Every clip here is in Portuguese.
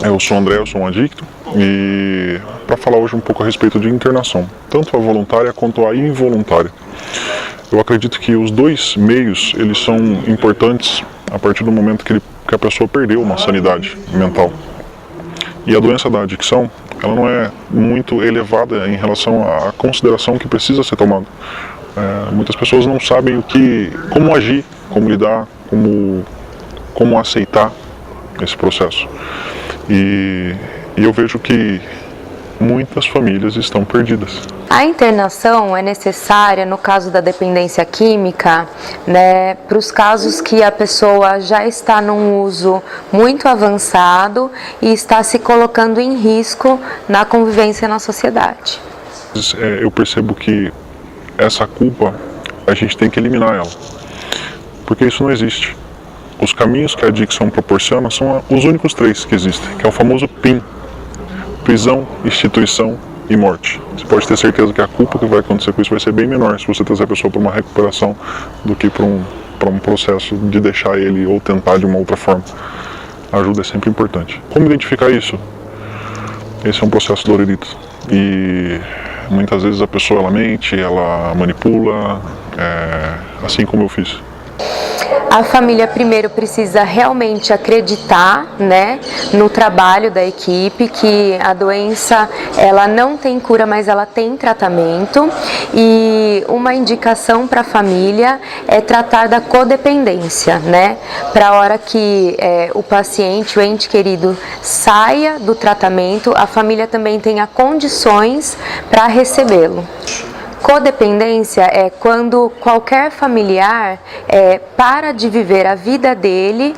Eu sou o André, eu sou um adicto e para falar hoje um pouco a respeito de internação, tanto a voluntária quanto a involuntária. Eu acredito que os dois meios eles são importantes a partir do momento que a pessoa perdeu uma sanidade mental. E a doença da adicção, ela não é muito elevada em relação à consideração que precisa ser tomada. Muitas pessoas não sabem como agir, como lidar, como aceitar esse processo. E eu vejo que muitas famílias estão perdidas. A internação é necessária no caso da dependência química, né, para os casos que a pessoa já está num uso muito avançado e está se colocando em risco na convivência na sociedade. Eu percebo que essa culpa a gente tem que eliminar ela, porque isso não existe. Os caminhos que a adicção proporciona são os únicos três que existem, que é o famoso PIM: prisão, instituição e morte. Você pode ter certeza que a culpa que vai acontecer com isso vai ser bem menor se você trazer a pessoa para uma recuperação do que para um processo de deixar ele ou tentar de uma outra forma. A ajuda é sempre importante. Como identificar isso? Esse é um processo dolorido e muitas vezes a pessoa ela mente, ela manipula, assim como eu fiz. A família primeiro precisa realmente acreditar, né, no trabalho da equipe, que a doença ela não tem cura, mas ela tem tratamento. E uma indicação para a família é tratar da codependência, né, para a hora que o paciente, o ente querido, saia do tratamento, a família também tenha condições para recebê-lo. Codependência é quando qualquer familiar para de viver a vida dele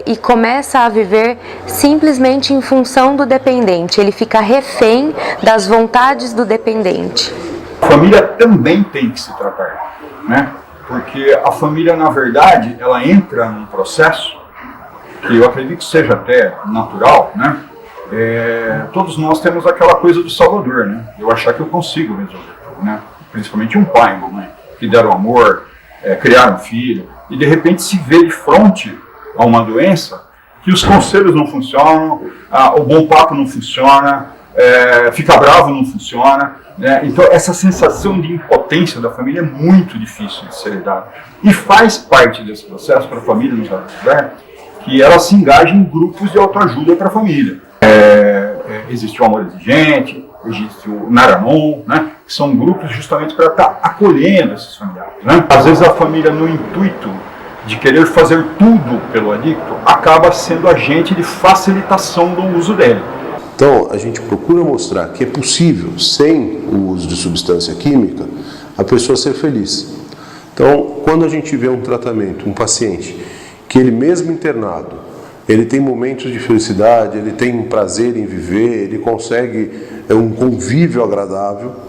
e começa a viver simplesmente em função do dependente. Ele fica refém das vontades do dependente. A família também tem que se tratar, né? Porque a família, na verdade, ela entra num processo que eu acredito que seja até natural, né? Todos nós temos aquela coisa do salvador, né? Eu achar que eu consigo resolver. Né? Principalmente um pai e uma mãe que deram amor, criaram um filho e de repente se vê de frente a uma doença que os conselhos não funcionam, o bom papo não funciona, ficar bravo não funciona, né? Então essa sensação de impotência da família é muito difícil de ser lidada e faz parte desse processo para a família nos ajudar que ela se engaje em grupos de autoajuda para a família. Existe o Amor Exigente, existe o Naranon, né? Que são grupos justamente para estar acolhendo esses familiares. Né? Às vezes a família, no intuito de querer fazer tudo pelo adicto, acaba sendo agente de facilitação do uso dele. Então, a gente procura mostrar que é possível, sem o uso de substância química, a pessoa ser feliz. Então, quando a gente vê um tratamento, um paciente, que ele mesmo internado, ele tem momentos de felicidade, ele tem um prazer em viver, ele consegue um convívio agradável,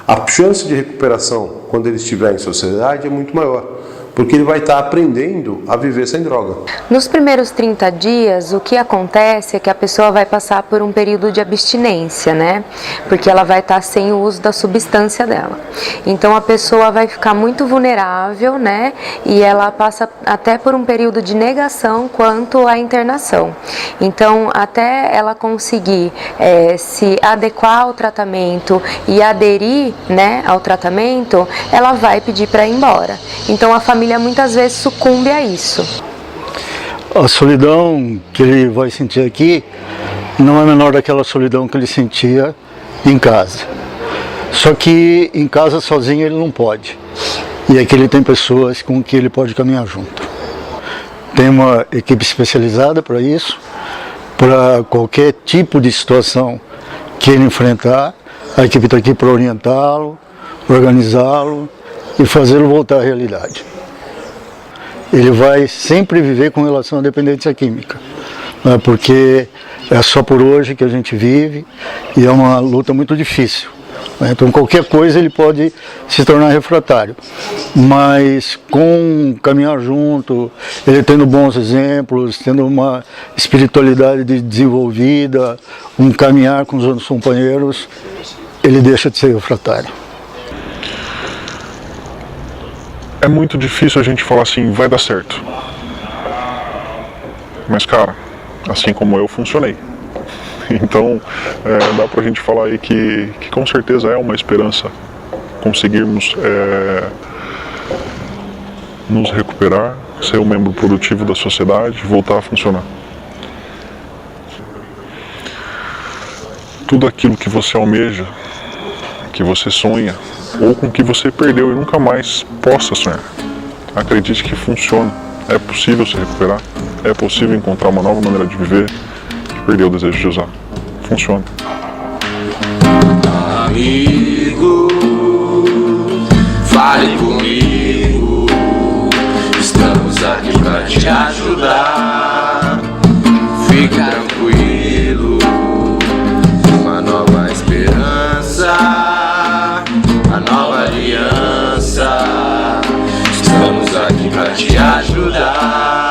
a chance de recuperação, quando ele estiver em sociedade, é muito maior, porque ele vai estar aprendendo a viver sem droga. Nos primeiros 30 dias, o que acontece é que a pessoa vai passar por um período de abstinência, né? Porque ela vai estar sem o uso da substância dela. Então a pessoa vai ficar muito vulnerável, né? E ela passa até por um período de negação quanto à internação. Então, até ela conseguir se adequar ao tratamento e aderir, né, ao tratamento, ela vai pedir para ir embora. Então a família muitas vezes sucumbe a isso. A solidão que ele vai sentir aqui não é menor daquela solidão que ele sentia em casa. Só que em casa sozinho ele não pode. E aqui ele tem pessoas com que ele pode caminhar junto. Tem uma equipe especializada para isso, para qualquer tipo de situação que ele enfrentar. A equipe está aqui para orientá-lo, organizá-lo e fazê-lo voltar à realidade. Ele vai sempre viver com relação à dependência química, né? Porque é só por hoje que a gente vive e é uma luta muito difícil, né? Então qualquer coisa ele pode se tornar refratário, mas com caminhar junto, ele tendo bons exemplos, tendo uma espiritualidade desenvolvida, um caminhar com os outros companheiros, ele deixa de ser refratário. É muito difícil a gente falar assim, vai dar certo. Mas cara, assim como eu funcionei. Então, dá pra gente falar aí que com certeza é uma esperança conseguirmos nos recuperar, ser um membro produtivo da sociedade, voltar a funcionar. Tudo aquilo que você almeja, que você sonha, ou com que você perdeu e nunca mais possa sonhar, acredite que funciona. É possível se recuperar, é possível encontrar uma nova maneira de viver e perder o desejo de usar. Funciona. Amigo, fale comigo, estamos aqui pra te ajudar. Fique tranquilo, uma nova esperança, a nova aliança. Estamos aqui pra te ajudar.